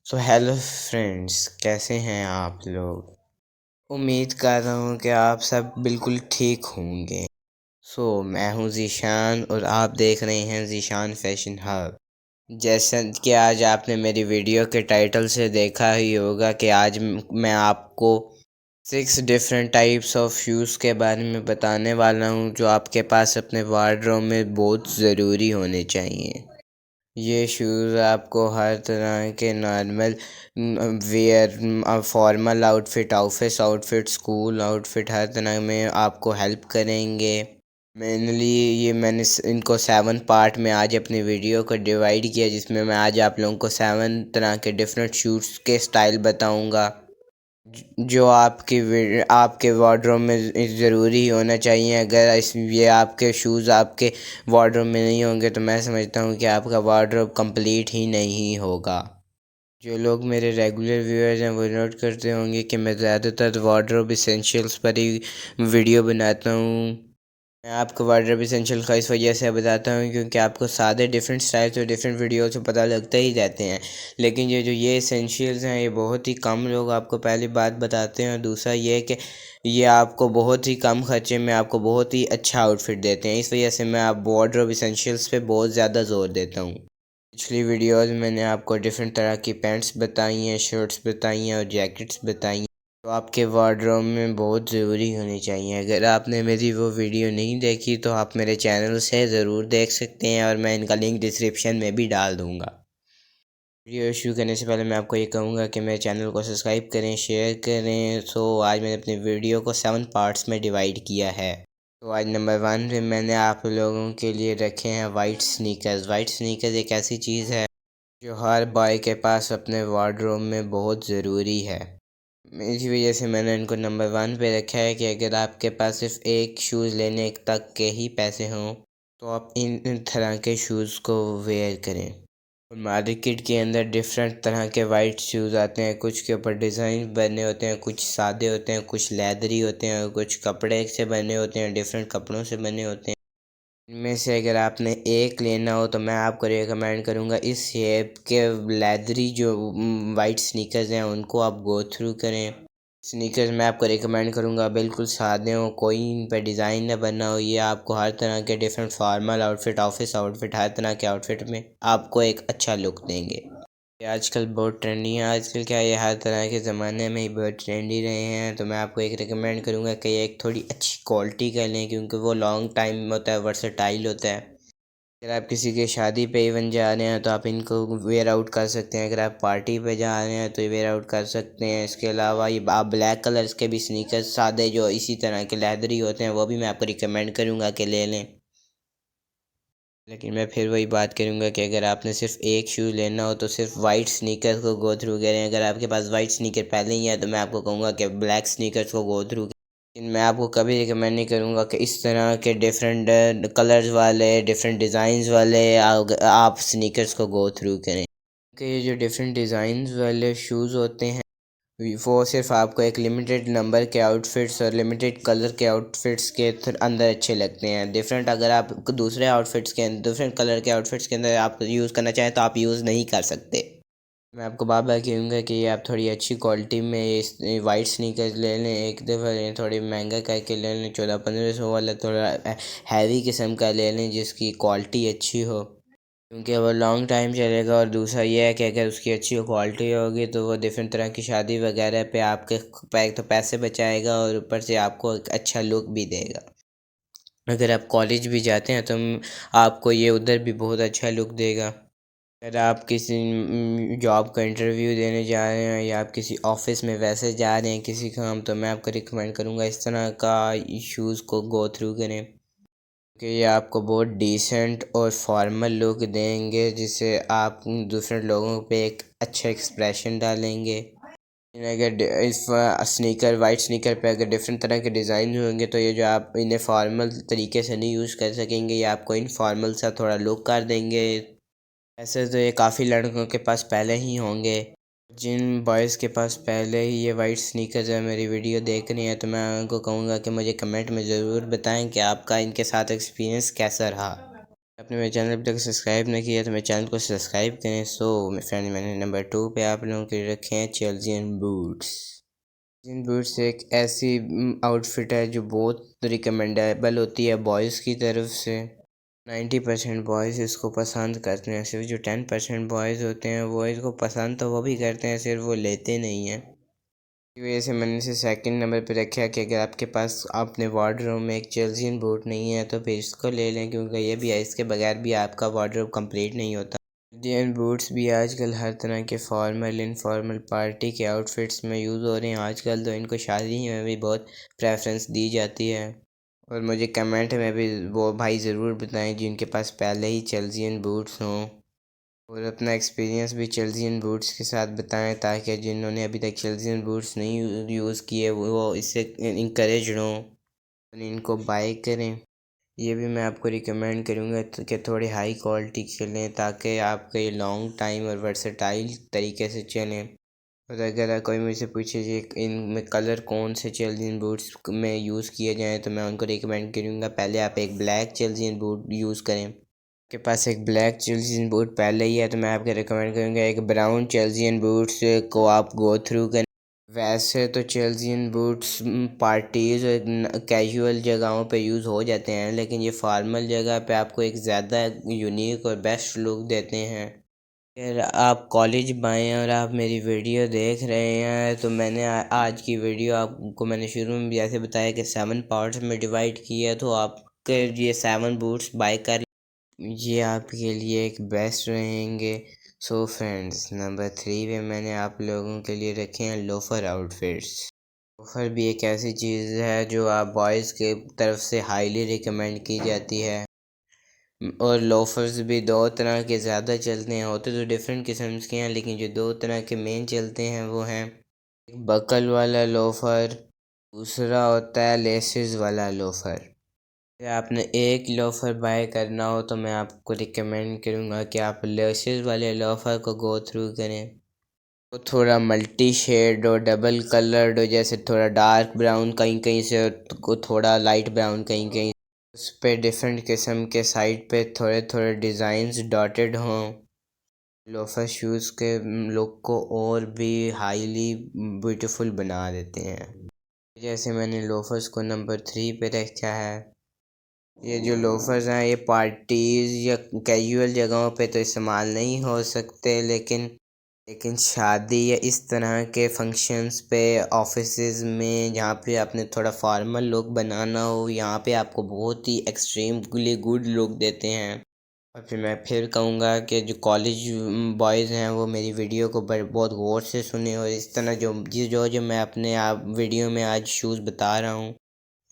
So hello friends, कैसे हैं आप लोग। उम्मीद कर रहा हूँ कि आप सब बिल्कुल ठीक होंगे। मैं हूँ ज़ीशान और आप देख रहे हैं ज़ीशान फैशन हब। जैसा कि आज आपने मेरी वीडियो के टाइटल से देखा ही होगा कि आज मैं आपको 6 डिफरेंट टाइप्स ऑफ शूज़ के बारे में बताने वाला हूँ जो आपके पास अपने वार्डरोब में बहुत ज़रूरी होने चाहिए। ये शूज़ आपको हर तरह के normal wear, formal outfit, office outfit, school outfit, हर तरह में आपको हेल्प करेंगे। मेनली ये मैंने इनको 7 पार्ट में आज अपनी वीडियो को डिवाइड किया, जिसमें मैं आज आप लोगों को 7 तरह के डिफरेंट शूज़ के स्टाइल बताऊंगा जो आपके वार्डरोब में ज़रूरी होना चाहिए। अगर ये आपके शूज़ आपके वार्डरोब में नहीं होंगे तो मैं समझता हूँ कि आपका वार्डरोब कंप्लीट ही नहीं होगा। जो लोग मेरे रेगुलर व्यूअर्स हैं वो नोट करते होंगे कि मैं ज़्यादातर वार्डरोब इसेंशियल्स पर ही वीडियो बनाता हूँ। मैं आपको वार्डरोब एसेंशियल का इस वजह से बताता हूँ क्योंकि आपको सारे डिफरेंट स्टाइल्स और डिफरेंट वीडियो से पता लगते ही रहते हैं, लेकिन ये एसेंशियल्स हैं ये बहुत ही कम लोग आपको पहली बात बताते हैं। और दूसरा ये कि ये आपको बहुत ही कम खर्चे में आपको बहुत ही अच्छा आउटफिट देते हैं। इस वजह से मैं आप वार्डरोब एसेंशियल्स पे बहुत ज़्यादा ज़ोर देता हूँ। पिछली वीडियोज़ में मैंने आपको डिफरेंट तरह की पैंट्स बताई हैं, शर्ट्स बताई हैं और जैकेट्स बताई हैं तो आपके वार्डरोब में बहुत ज़रूरी होनी चाहिए। अगर आपने मेरी वो वीडियो नहीं देखी तो आप मेरे चैनल से ज़रूर देख सकते हैं और मैं इनका लिंक डिस्क्रिप्शन में भी डाल दूँगा। वीडियो शुरू करने से पहले मैं आपको ये कहूँगा कि मेरे चैनल को सब्सक्राइब करें, शेयर करें। आज मैंने अपनी वीडियो को 7 पार्ट्स में डिवाइड किया है। तो आज नंबर 1 पे मैंने आप लोगों के लिए रखे हैं वाइट स्नीकर्स। वाइट स्नीकर्स एक ऐसी चीज़ है जो हर बॉय के पास अपने वार्डरोब में बहुत ज़रूरी है। इसी वजह से मैंने इनको नंबर 1 पे रखा है कि अगर आपके पास सिर्फ एक शूज़ लेने तक के ही पैसे हों तो आप इन तरह के शूज़ को वेयर करें। और मार्केट के अंदर डिफरेंट तरह के वाइट शूज़ आते हैं, कुछ के ऊपर डिज़ाइन बने होते हैं, कुछ सादे होते हैं, कुछ लेदरी होते हैं और कुछ कपड़े से बने होते हैं, डिफरेंट कपड़ों से बने होते हैं। इनमें से अगर आपने एक लेना हो तो मैं आपको रिकमेंड करूँगा इस शेप के लेदरी जो वाइट स्नीकर्स हैं उनको आप गो थ्रू करें। स्नीकर्स मैं आपको रिकमेंड करूँगा बिल्कुल सादे हों, कोई इन पर डिज़ाइन ना बना हो। ये आपको हर तरह के different formal outfit, office outfit, हर तरह के आउटफिट में आपको एक अच्छा लुक देंगे। ये आजकल बहुत ट्रेंडी है। आजकल क्या है, ये हर तरह के ज़माने में ही बहुत ट्रेंडी रहे हैं। तो मैं आपको एक रिकमेंड करूँगा कि एक थोड़ी अच्छी क्वालिटी का लें क्योंकि वो लॉन्ग टाइम होता है, वर्सेटाइल होता है। अगर आप किसी के शादी पे इवन जा रहे हैं तो आप इनको वेयर आउट कर सकते हैं। अगर आप पार्टी पे जा रहे हैं तो ये वेयर आउट कर सकते हैं। इसके अलावा ये आप ब्लैक कलर्स के भी स्नीकर्स सादे जो इसी तरह के लेदरी होते हैं वो भी मैं आपको रिकमेंड करूँगा कि ले लें। लेकिन मैं फिर वही बात करूँगा कि अगर आपने सिर्फ एक शूज़ लेना हो तो सिर्फ वाइट स्नीकर्स को गो थ्रू करें। अगर आपके पास वाइट स्नीकर पहले ही है तो मैं आपको कहूँगा कि ब्लैक स्नीकर्स को गो थ्रू। लेकिन मैं आपको कभी रिकमेंड नहीं करूँगा कि इस तरह के डिफरेंट कलर्स वाले, डिफरेंट डिज़ाइंस वाले आप स्नीकर्स को गो थ्रू करें क्योंकि ये जो डिफरेंट डिज़ाइंस वाले शूज़ होते हैं वो सिर्फ आपको एक लिमिटेड नंबर के आउटफिट्स और लिमिटेड कलर के आउटफिट्स के अंदर अच्छे लगते हैं। डिफरेंट अगर आप दूसरे आउटफिट्स के डिफरेंट कलर के आउटफिट्स के अंदर आप यूज़ करना चाहें तो आप यूज़ नहीं कर सकते। मैं आपको बार बार कहूँगा कि ये आप थोड़ी अच्छी क्वालिटी में ये वाइट स्नीकर्स ले लें। एक दफ़ा लें, थोड़ी महंगा करके ले लें, 1400-1500 वाला थोड़ा हैवी किस्म का ले लें जिसकी क्वालिटी अच्छी हो क्योंकि वो लॉन्ग टाइम चलेगा। और दूसरा ये है कि अगर उसकी अच्छी क्वालिटी होगी तो वो डिफरेंट तरह की शादी वगैरह पे आपके तो पैसे बचाएगा और ऊपर से आपको एक अच्छा लुक भी देगा। अगर आप कॉलेज भी जाते हैं तो आपको ये उधर भी बहुत अच्छा लुक देगा। अगर आप किसी जॉब का इंटरव्यू देने जा रहे हैं या आप किसी ऑफिस में वैसे जा रहे हैं किसी काम, तो मैं आपको रिकमेंड करूँगा इस तरह का शूज़ को गो थ्रू करें कि ये आपको बहुत डिसेंट और फॉर्मल लुक देंगे जिससे आप दूसरे लोगों पे एक अच्छा एक्सप्रेशन डालेंगे। अगर इस स्नीकर वाइट स्नीकर पे अगर डिफरेंट तरह के डिज़ाइन होंगे तो ये जो आप इन्हें फॉर्मल तरीके से नहीं यूज़ कर सकेंगे, ये आपको इनफॉर्मल सा थोड़ा लुक कर देंगे। ऐसे तो ये काफ़ी लड़कों के पास पहले ही होंगे। जिन बॉयज़ के पास पहले ही ये वाइट स्नीकर्स है मेरी वीडियो देख रही हैं तो मैं उनको कहूँगा कि मुझे कमेंट में ज़रूर बताएं कि आपका इनके साथ एक्सपीरियंस कैसा रहा। आपने मेरे चैनल अभी तक सब्सक्राइब नहीं किया तो मेरे चैनल को सब्सक्राइब करें। सो मेरे फ्रेंड, मैंने नंबर 2 पे आप लोगों के लिए रखे हैं चेल्सियन बूट्स। चेल्सियन बूट्स एक ऐसी आउटफिट है जो बहुत रिकमेंडेबल होती है बॉयज़ की तरफ से। 90% बॉयज़ इसको पसंद करते हैं। सिर्फ जो 10% बॉयज़ होते हैं वो इसको पसंद तो वो भी करते हैं, सिर्फ वो लेते नहीं हैं। इस वजह से मैंने इसे सेकंड नंबर पे रखा कि अगर आपके पास अपने वार्डरोब में एक चेल्सियन बूट नहीं है तो फिर इसको ले लें, क्योंकि ये भी है, इसके बगैर भी आपका वार्डरोब कंप्लीट नहीं होता। चेल्सियन बूट्स भी आजकल हर तरह के फॉर्मल इनफॉर्मल पार्टी के आउटफिट्स में यूज़ हो रहे हैं। आजकल तो इनको शादी में भी बहुत प्रेफरेंस दी जाती है। और मुझे कमेंट में भी वो भाई ज़रूर बताएं जिनके पास पहले ही चेल्सियन बूट्स हों, और अपना एक्सपीरियंस भी चेल्सियन बूट्स के साथ बताएं, ताकि जिन्होंने अभी तक चेल्सियन बूट्स नहीं यूज़ किए वो इससे इंकरेज हों और इनको बाय करें। ये भी मैं आपको रिकमेंड करूँगा कि थोड़ी हाई क्वालिटी के लें, ताकि आपका ये लॉन्ग टाइम और वर्सेटाइल तरीके से चलें। और अगर कोई मुझसे पूछे जी इनमें कलर कौन से चेल्सियन बूट्स में यूज़ किए जाएँ, तो मैं उनको रिकमेंड करूँगा पहले आप एक ब्लैक चेल्सियन बूट यूज़ करें। आपके पास एक ब्लैक चेल्सियन बूट पहले ही है तो मैं आपको रिकमेंड करूँगा एक ब्राउन चेल्सियन बूट्स को आप गो थ्रू करें। वैसे तो चेल्सियन बूट्स पार्टीज़ और कैजुअल जगहों पे यूज़ हो जाते हैं, लेकिन ये फार्मल जगह पे आपको एक ज़्यादा यूनिक और बेस्ट लुक देते हैं। अगर आप कॉलेज में आए और आप मेरी वीडियो देख रहे हैं तो मैंने आज की वीडियो आपको मैंने शुरू में भी ऐसे बताया कि 7 पार्ट्स में डिवाइड किया, तो आपके ये 7 बूट्स बाय कर, ये आपके लिए एक बेस्ट रहेंगे। सो फ्रेंड्स, नंबर 3 पे मैंने आप लोगों के लिए रखे हैं लोफर आउटफिट्स। लोफर भी एक ऐसी चीज़ है जो आप बॉयज़ के तरफ से हाईली रिकमेंड की जाती है। और लोफर्स भी दो तरह के ज़्यादा चलते हैं, होते तो डिफरेंट किस्म के हैं, लेकिन जो दो तरह के मेन चलते हैं वो हैं एक बकल वाला लोफर, दूसरा होता है लेसिस वाला लोफर। अगर आपने एक लोफर बाय करना हो तो मैं आपको रिकमेंड करूँगा कि आप लेसिस वाले लोफर को गो थ्रू करें। वो थोड़ा मल्टी शेड और डबल कलर्ड हो, जैसे थोड़ा डार्क ब्राउन कहीं कहीं से को थोड़ा लाइट ब्राउन कहीं कहीं, उस पे डिफरेंट किस्म के साइड पे थोड़े थोड़े डिज़ाइंस डॉटेड हों। लोफर शूज़ के लुक को और भी हाईली ब्यूटीफुल बना देते हैं। जैसे मैंने लोफर्स को नंबर 3 पे रखा है। ये जो लोफर्स हैं ये पार्टीज़ या कैजुअल जगहों पे तो इस्तेमाल नहीं हो सकते, लेकिन शादी या इस तरह के फंक्शंस पे, ऑफिसेज में, जहाँ पे आपने थोड़ा फॉर्मल लुक बनाना हो, यहाँ पे आपको बहुत ही एक्सट्रीमली गुड लुक देते हैं। और फिर मैं फिर कहूँगा कि जो कॉलेज बॉयज़ हैं वो मेरी वीडियो को बहुत गौर से सुने, और इस तरह जो मैं अपने आप वीडियो में आज शूज़ बता रहा हूँ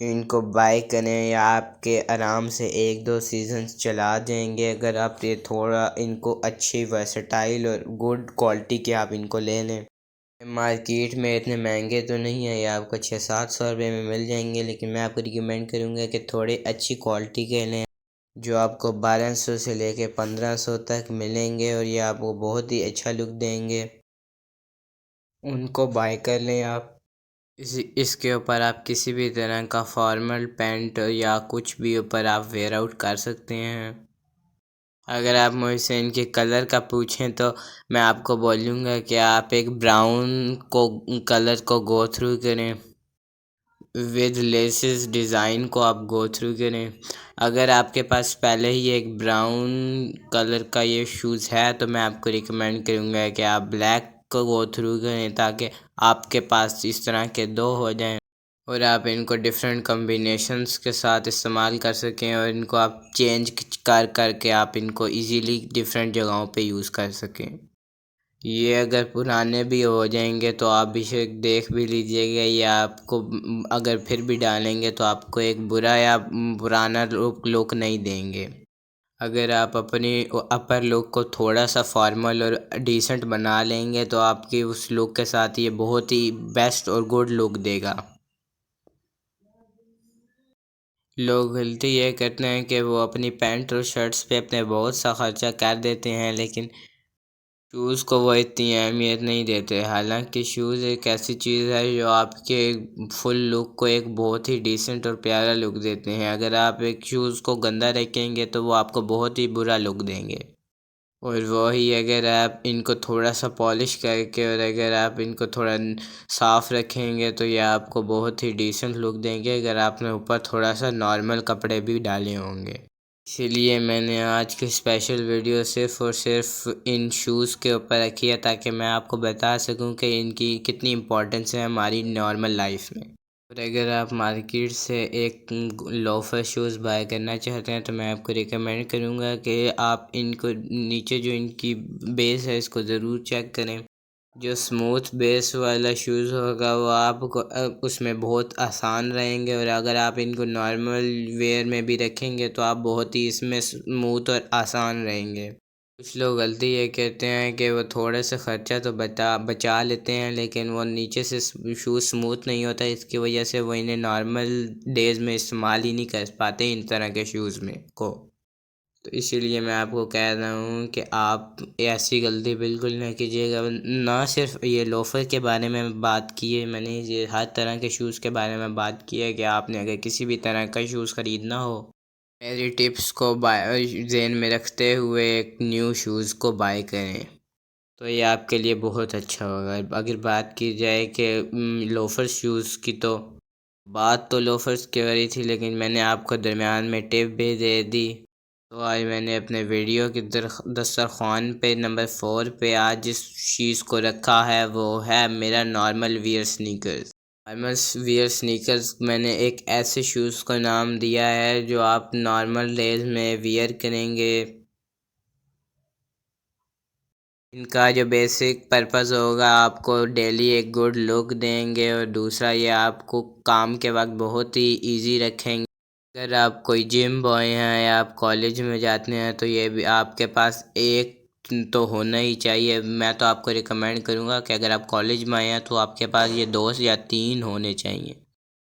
इनको बाय करें, या आपके आराम से 1-2 सीजन्स चला देंगे अगर आप ये थोड़ा इनको अच्छी वर्सटाइल और गुड क्वालिटी के आप इनको ले लें। मार्केट में इतने महंगे तो नहीं है, ये आपको 600-700 रुपये में मिल जाएंगे, लेकिन मैं आपको रिकमेंड करूँगा कि थोड़े अच्छी क्वालिटी के लें जो आपको 1200 से लेके 1500 तक मिलेंगे, और ये आपको बहुत ही अच्छा लुक देंगे। उनको बाय कर लें आप। इसके ऊपर आप किसी भी तरह का फॉर्मल पैंट या कुछ भी ऊपर आप वेयर आउट कर सकते हैं। अगर आप मुझसे इनके कलर का पूछें तो मैं आपको बोलूँगा कि आप एक ब्राउन को कलर को गो थ्रू करें, विद लेसेस डिज़ाइन को आप गो थ्रू करें। अगर आपके पास पहले ही एक ब्राउन कलर का ये शूज़ है तो मैं आपको रिकमेंड करूँगा कि आप ब्लैक को गो थ्रू करें, ताकि आपके पास इस तरह के दो हो जाएं और आप इनको डिफरेंट कॉम्बिनेशंस के साथ इस्तेमाल कर सकें, और इनको आप चेंज कर करके आप इनको इजीली डिफरेंट जगहों पे यूज़ कर सकें। ये अगर पुराने भी हो जाएंगे तो आप इसे देख भी लीजिएगा, ये आपको अगर फिर भी डालेंगे तो आपको एक बुरा या पुराना लुक नहीं देंगे। अगर आप अपनी अपर लुक को थोड़ा सा फॉर्मल और डिसेंट बना लेंगे तो आपकी उस लुक के साथ ये बहुत ही बेस्ट और गुड लुक देगा। लोग गलती ये करते हैं कि वो अपनी पैंट और शर्ट्स पे अपने बहुत सा खर्चा कर देते हैं, लेकिन शूज़ को वो इतनी अहमियत नहीं देते। हालांकि शूज़ एक ऐसी चीज़ है जो आपके फुल लुक को एक बहुत ही डिसेंट और प्यारा लुक देते हैं। अगर आप एक शूज़ को गंदा रखेंगे तो वो आपको बहुत ही बुरा लुक देंगे। और वही अगर आप इनको थोड़ा सा पॉलिश करके और अगर आप इनको थोड़ा साफ़ रखेंगे तो ये आपको बहुत ही डिसेंट लुक देंगे, अगर आपने ऊपर थोड़ा सा नॉर्मल कपड़े भी डाले होंगे। इसीलिए मैंने आज की स्पेशल वीडियो सिर्फ़ और सिर्फ इन शूज़ के ऊपर रखी है, ताकि मैं आपको बता सकूं कि इनकी कितनी इम्पोर्टेंस है हमारी नॉर्मल लाइफ में। और अगर आप मार्केट से एक लोफर शूज़ बाय करना चाहते हैं तो मैं आपको रिकमेंड करूंगा कि आप इनको नीचे जो इनकी बेस है इसको ज़रूर चेक करें। जो स्मूथ बेस वाला शूज़ होगा वो आपको उसमें बहुत आसान रहेंगे, और अगर आप इनको नॉर्मल वेयर में भी रखेंगे तो आप बहुत ही इसमें स्मूथ और आसान रहेंगे। कुछ लोग गलती ये कहते हैं कि वो थोड़ा सा ख़र्चा तो बचा लेते हैं, लेकिन वो नीचे से शूज़ स्मूथ नहीं होता, इसकी वजह से वो इन्हें नॉर्मल डेज़ में इस्तेमाल ही नहीं कर पाते इन तरह के शूज़ में को। तो इसीलिए मैं आपको कह रहा हूँ कि आप ऐसी गलती बिल्कुल ना कीजिएगा। ना सिर्फ ये लोफर के बारे में बात की है मैंने, ये हर तरह के शूज़ के बारे में बात की है कि आपने अगर किसी भी तरह का शूज़ ख़रीदना हो, मेरी टिप्स को बाय ज़हन में रखते हुए एक न्यू शूज़ को बाय करें तो ये आपके लिए बहुत अच्छा होगा। अगर बात की जाए कि लोफर शूज़ की, तो बात तो लोफर्स की हो रही थी, लेकिन मैंने आपको दरमियान में टिप भी दे दी। तो आज मैंने अपने वीडियो के दस्तरख़्वान पे नंबर 4 पे आज जिस चीज़ को रखा है वो है मेरा normal wear sneakers. Normal wear sneakers मैंने एक ऐसे शूज़ को नाम दिया है जो आप नॉर्मल डेज में वियर करेंगे। इनका जो बेसिक पर्पज़ होगा, आपको डेली एक गुड लुक देंगे, और दूसरा ये आपको काम के वक्त बहुत ही इजी रखेंगे। अगर आप कोई जिम बॉय हैं या आप कॉलेज में जाते हैं तो ये भी आपके पास एक तो होना ही चाहिए। मैं तो आपको रिकमेंड करूँगा कि अगर आप कॉलेज में आए हैं तो आपके पास ये 2 या 3 होने चाहिए।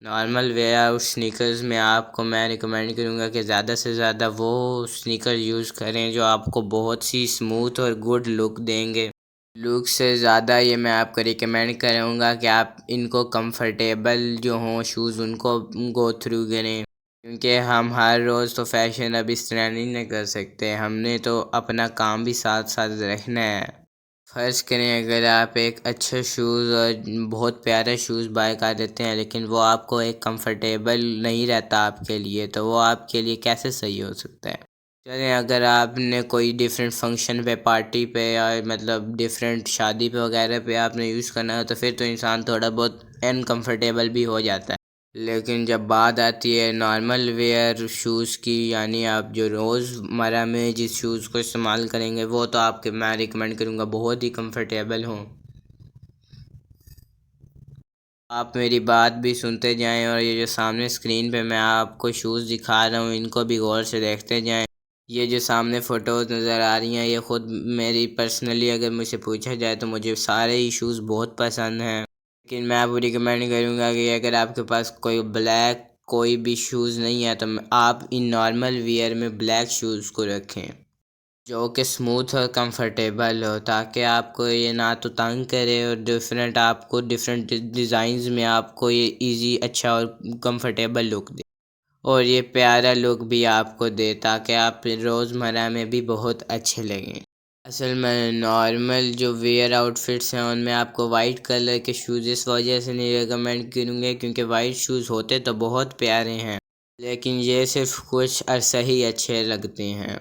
नॉर्मल वेयर आउट स्नीकर्स में आपको मैं रिकमेंड करूँगा कि ज़्यादा से ज़्यादा वो स्नीकर यूज़ करें जो आपको बहुत सी स्मूथ और गुड लुक देंगे। लुक से ज़्यादा ये मैं आपको रिकमेंड करूँगा कि आप इनको कंफर्टेबल जो हों शूज़ उनको गो थ्रू करें, क्योंकि हम हर रोज़ तो फैशन अब इस तरह नहीं ना कर सकते, हमने तो अपना काम भी साथ साथ रखना है। फ़र्ज़ करें अगर आप एक अच्छा शूज़ और बहुत प्यारा शूज़ बाय कर लेते हैं, लेकिन वो आपको एक कंफर्टेबल नहीं रहता आपके लिए, तो वो आपके लिए कैसे सही हो सकता है। चलें, अगर आपने कोई डिफरेंट फंक्शन पे, पार्टी पे, या मतलब डिफरेंट शादी पे वगैरह पे आपने यूज़ करना है तो फिर तो इंसान थोड़ा बहुत अनकंफर्टेबल भी हो जाता है। लेकिन जब बात आती है नॉर्मल वेयर शूज़ की, यानी आप जो रोज़मर्रा में जिस शूज़ को इस्तेमाल करेंगे वो तो आपके मैं रिकमेंड करूँगा बहुत ही कंफर्टेबल हों। आप मेरी बात भी सुनते जाएं, और ये जो सामने स्क्रीन पे मैं आपको शूज़ दिखा रहा हूँ इनको भी गौर से देखते जाएं। ये जो सामने फ़ोटोज़ नज़र आ रही हैं ये ख़ुद मेरी पर्सनली अगर मुझसे पूछा जाए तो मुझे सारे ही शूज़ बहुत पसंद हैं। लेकिन मैं आपको रिकमेंड करूँगा कि अगर आपके पास कोई ब्लैक कोई भी शूज़ नहीं है तो आप इन नॉर्मल वियर में ब्लैक शूज़ को रखें जो कि स्मूथ और कंफर्टेबल हो, ताकि आपको ये ना तो तंग करे और डिफरेंट आपको डिफरेंट डिज़ाइंस में आपको ये इजी अच्छा और कंफर्टेबल लुक दे, और ये प्यारा लुक भी आपको दे ताकि आप रोज़मर्रा में भी बहुत अच्छे लगें। असल में नॉर्मल जो वेयर आउटफिट्स हैं उनमें आपको वाइट कलर के शूज़ इस वजह से नहीं रिकमेंड करूँगे क्योंकि वाइट शूज़ होते तो बहुत प्यारे हैं, लेकिन ये सिर्फ कुछ अरसा ही अच्छे लगते हैं,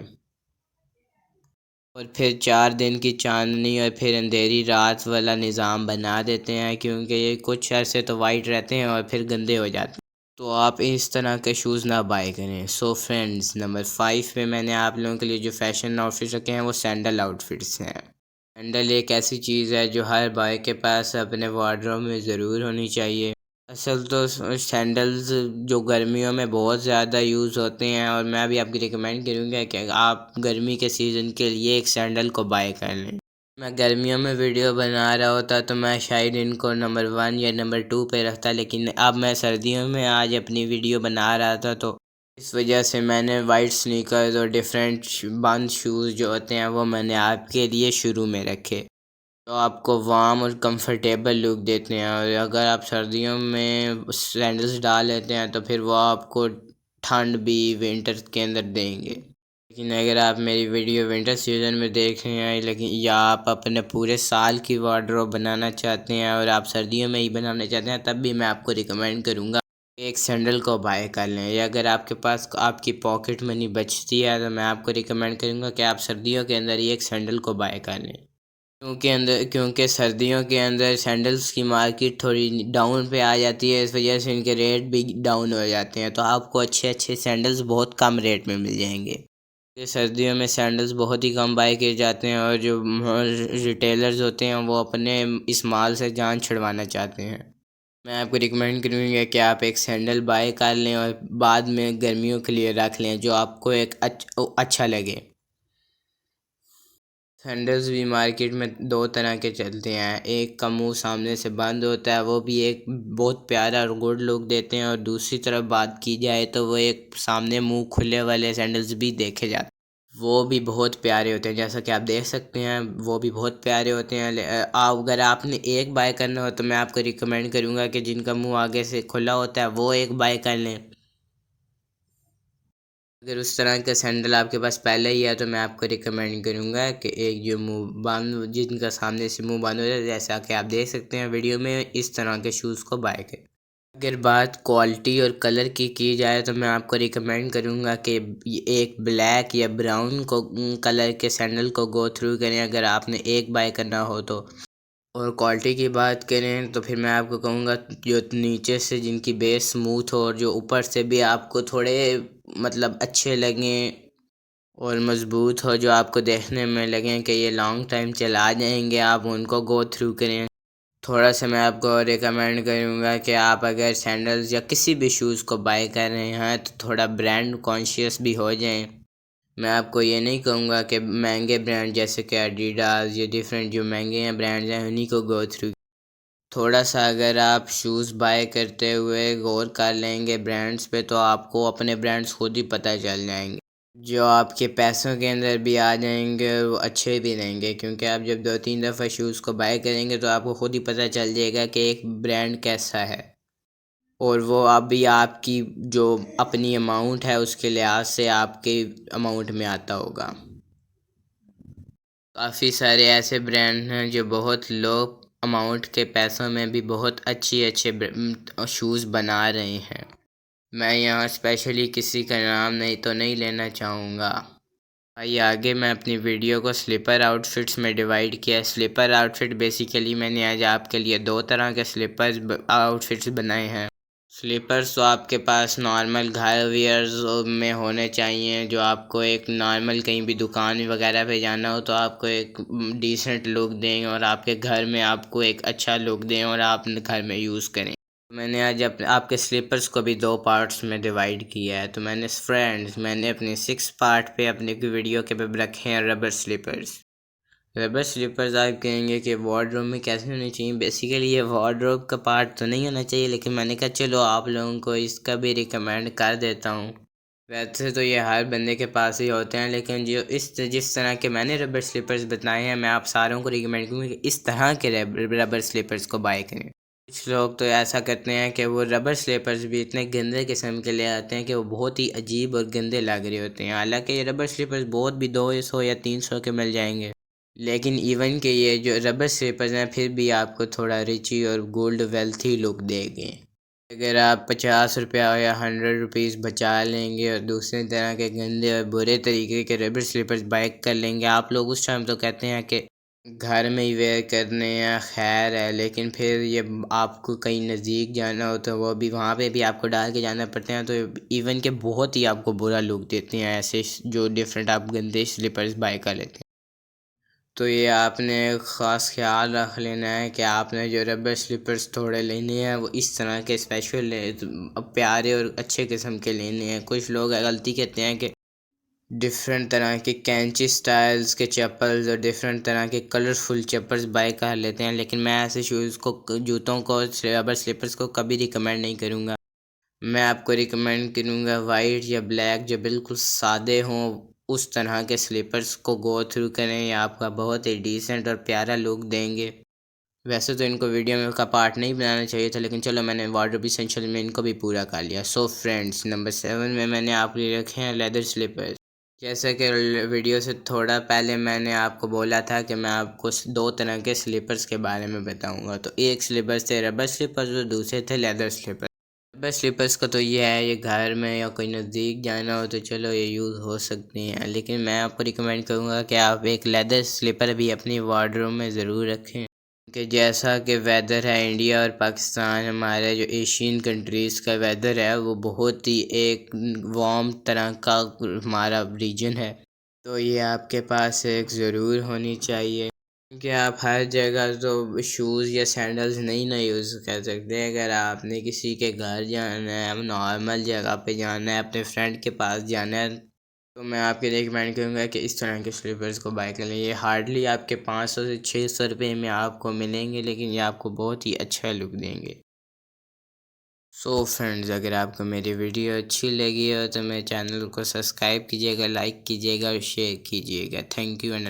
और फिर 4 दिन की चांदनी और फिर अंधेरी रात वाला निज़ाम बना देते हैं, क्योंकि ये कुछ अरसे तो वाइट रहते हैं और फिर गंदे हो जाते हैं। तो आप इस तरह के शूज़ ना बाय करें। सो फ्रेंड्स, नंबर 5 पे मैंने आप लोगों के लिए जो फैशन आउटफिट्स रखे हैं वो सैंडल आउटफिट्स हैं। सैंडल एक ऐसी चीज़ है जो हर बॉय के पास अपने वार्डरोब में ज़रूर होनी चाहिए। असल तो सैंडल्स जो गर्मियों में बहुत ज़्यादा यूज़ होते हैं, और मैं भी आपको रिकमेंड करूँगा कि आप गर्मी के सीज़न के लिए एक सैंडल को बाय कर लें। मैं गर्मियों में वीडियो बना रहा होता तो मैं शायद इनको नंबर 1 या नंबर 2 पे रखता, लेकिन अब मैं सर्दियों में आज अपनी वीडियो बना रहा था तो इस वजह से मैंने वाइट स्नीकर्स और डिफरेंट बंद शूज़ जो होते हैं वो मैंने आपके लिए शुरू में रखे, तो आपको वार्म और कंफर्टेबल लुक देते हैं। और अगर आप सर्दियों में सैंडल्स डाल लेते हैं तो फिर वो आपको ठंड भी विंटर के अंदर देंगे। लेकिन अगर आप मेरी वीडियो विंटर सीजन में देख रहे हैं, लेकिन या आप अपने पूरे साल की वार्डरोब बनाना चाहते हैं और आप सर्दियों में ही बनाना चाहते हैं, तब भी मैं आपको रिकमेंड करूँगा एक सैंडल को बाय कर लें। या अगर आपके पास आपकी पॉकेट मनी बचती है तो मैं आपको रिकमेंड करूँगा कि आप सर्दियों के अंदर ही एक सैंडल को बाय कर लें, क्योंकि सर्दियों के अंदर सैंडल्स की मार्केट थोड़ी डाउन पे आ जाती है, इस वजह से इनके रेट भी डाउन हो जाते हैं, तो आपको अच्छे अच्छे सैंडल्स बहुत कम रेट में मिल जाएंगे। ये सर्दियों में सैंडल्स बहुत ही कम बाय किए जाते हैं और जो रिटेलर्स होते हैं वो अपने इस माल से जान छुड़वाना चाहते हैं। मैं आपको रिकमेंड करूँगा कि आप एक सैंडल बाय कर लें और बाद में गर्मियों के लिए रख लें, जो आपको एक अच्छा लगे। सैंडल्स भी मार्केट में दो तरह के चलते हैं, एक का मुंह सामने से बंद होता है, वो भी एक बहुत प्यारा और गुड लुक देते हैं, और दूसरी तरफ बात की जाए तो वो एक सामने मुंह खुले वाले सैंडल्स भी देखे जाते हैं, वो भी बहुत प्यारे होते हैं। जैसा कि आप देख सकते हैं वो भी बहुत प्यारे होते हैं। आप अगर आपने एक बाय करना हो तो मैं आपको रिकमेंड करूँगा कि जिनका मुंह आगे से खुला होता है वो एक बाय कर लें। अगर उस तरह का सैंडल आपके पास पहले ही है तो मैं आपको रिकमेंड करूँगा कि एक जो मुंह बंद, जिनका सामने से मुंह बंद हो जाए, जैसा कि आप देख सकते हैं वीडियो में, इस तरह के शूज़ को बाय करें। अगर बात क्वालिटी और कलर की जाए तो मैं आपको रिकमेंड करूँगा कि एक ब्लैक या ब्राउन को कलर के सैंडल को गो थ्रू करें अगर आपने एक बाय करना हो तो। और क्वालिटी की बात करें तो फिर मैं आपको कहूँगा जो नीचे से जिनकी बेस स्मूथ हो और जो ऊपर से भी आपको थोड़े मतलब अच्छे लगें और मज़बूत हो, जो आपको देखने में लगें कि ये लॉन्ग टाइम चला जाएंगे, आप उनको गो थ्रू करें। थोड़ा सा मैं आपको रिकमेंड करूँगा कि आप अगर सैंडल्स या किसी भी शूज़ को बाय कर रहे हैं तो थोड़ा ब्रांड कॉन्शियस भी हो जाएं। मैं आपको ये नहीं कहूँगा कि महंगे ब्रांड जैसे कि एडिडास या डिफरेंट जो महंगे हैं ब्रांड्स हैं उन्हीं को गो थ्रू। थोड़ा सा अगर आप शूज़ बाय करते हुए गौर कर लेंगे ब्रांड्स पे तो आपको अपने ब्रांड्स खुद ही पता चल जाएंगे, जो आपके पैसों के अंदर भी आ जाएंगे और वो अच्छे भी रहेंगे। क्योंकि आप जब 2-3 दफ़ा शूज़ को बाय करेंगे तो आपको खुद ही पता चल जाएगा कि एक ब्रांड कैसा है, और वो अभी आपकी जो अपनी अमाउंट है उसके लिहाज से आपके अमाउंट में आता होगा। काफ़ी सारे ऐसे ब्रांड हैं जो बहुत लो अमाउंट के पैसों में भी बहुत अच्छे शूज़ बना रहे हैं। मैं यहाँ स्पेशली किसी का नाम नहीं लेना चाहूँगा। आइए आगे, मैं अपनी वीडियो को स्लीपर आउटफिट्स में डिवाइड किया है। स्लीपर आउटफिट बेसिकली मैंने आज आपके लिए दो तरह के स्लीपर्स आउटफिट्स बनाए हैं। स्लीपर्स तो आपके पास नॉर्मल घर वियर्स में होने चाहिए, जो आपको एक नॉर्मल कहीं भी दुकान वगैरह पे जाना हो तो आपको एक डिसेंट लुक दें और आपके घर में आपको एक अच्छा लुक दें और आप घर में यूज़ करें। मैंने आज आपके स्लीपर्स को भी दो पार्ट्स में डिवाइड किया है। तो मैंने अपने 6 पार्ट पे अपने वीडियो के पे रखे हैं रबर स्लीपर्स। रबर स्लीपर्स आप कहेंगे कि वार्डरोब में कैसे होने चाहिए। बेसिकली ये वार्डरोब का पार्ट तो नहीं होना चाहिए, लेकिन मैंने कहा चलो आप लोगों को इसका भी रिकमेंड कर देता हूँ। वैसे तो ये हर बंदे के पास ही होते हैं, लेकिन जो जिस तरह के मैंने रबर स्लीपर्स बताए हैं मैं आप सारों को रिकमेंड करूँगी कि इस तरह के रबर स्लीपर्स को बाय करें। कुछ लोग तो ऐसा करते हैं कि वो रबर स्लीपर्स भी इतने गंदे किस्म के ले आते हैं कि वो बहुत ही अजीब और गंदे लग रहे होते हैं। हालांकि ये रबर स्लीपर्स बहुत भी 200 या 300 के मिल जाएंगे, लेकिन इवन के ये जो रबर स्लीपर्स हैं फिर भी आपको थोड़ा रिची और गोल्ड वेल्थी लुक देंगे। अगर आप 50 रुपया या 100 रुपीज़ बचा लेंगे और दूसरे तरह के गंदे और बुरे तरीके के रबर स्लीपर्स बाय कर लेंगे, आप लोग उस टाइम तो कहते हैं कि घर में ही वेयर करने या खैर है, लेकिन फिर ये आपको कहीं नज़दीक जाना हो तो वो भी वहाँ पे भी आपको डाल के जाना पड़ते हैं, तो इवन के बहुत ही आपको बुरा लुक देते हैं ऐसे जो डिफरेंट आप गंदे स्लीपर्स बाय कर लेते हैं। तो ये आपने ख़ास ख्याल रख लेना है कि आपने जो रबर स्लीपर्स थोड़े लेने हैं वो इस तरह के स्पेशल प्यारे और अच्छे किस्म के लेने हैं। कुछ लोग गलती करते हैं कि डिफरेंट तरह के कैंची स्टाइल्स के चप्पल्स और डिफरेंट तरह के कलरफुल चप्पल्स बाय कर लेते हैं, लेकिन मैं ऐसे शूज़ को जूतों को रबर स्लीपर्स को कभी रिकमेंड नहीं करूँगा। मैं आपको रिकमेंड करूँगा वाइट या ब्लैक जो बिल्कुल सादे हों, उस तरह के स्लीपर्स को गो थ्रू करें। ये आपका बहुत ही डिसेंट और प्यारा लुक देंगे। वैसे तो इनको वीडियो में का पार्ट नहीं बनाना चाहिए था, लेकिन चलो मैंने वार्डरोब एसेंशियल में इनको भी पूरा कर लिया। सो फ्रेंड्स, नंबर 7 में मैंने आपके लिए रखे हैं लेदर स्लीपर्स। जैसा कि वीडियो से थोड़ा पहले मैंने आपको बोला था कि मैं आपको दो तरह के स्लीपर्स के बारे में बताऊंगा। तो एक स्लीपर्स थे रबर स्लीपर्स और दूसरे थे लेदर स्लीपर्स। रबर स्लीपर्स का तो ये है, ये घर में या कोई नज़दीक जाना हो तो चलो ये यूज़ हो सकती हैं, लेकिन मैं आपको रिकमेंड करूँगा कि आप एक लेदर स्लीपर भी अपनी वार्डरोब में ज़रूर रखें। कि जैसा कि वेदर है इंडिया और पाकिस्तान, हमारे जो एशियन कंट्रीज़ का वेदर है वो बहुत ही एक वार्म तरह का हमारा रीजन है। तो ये आपके पास एक ज़रूर होनी चाहिए, क्योंकि आप हर जगह तो शूज़ या सैंडल्स नहीं ना यूज़ कर सकते। अगर आपने किसी के घर जाना है, नॉर्मल जगह पे जाना है, अपने फ्रेंड के पास जाना है, तो मैं आपके लिए रिकमेंड करूँगा कि इस तरह के स्लीपर्स को बाय कर लें। ये हार्डली आपके 500 से 600 रुपये में आपको मिलेंगे, लेकिन ये आपको बहुत ही अच्छा लुक देंगे। सो फ्रेंड्स, अगर आपको मेरी वीडियो अच्छी लगी हो तो मेरे चैनल को सब्सक्राइब कीजिएगा, लाइक कीजिएगा और शेयर कीजिएगा। Thank you and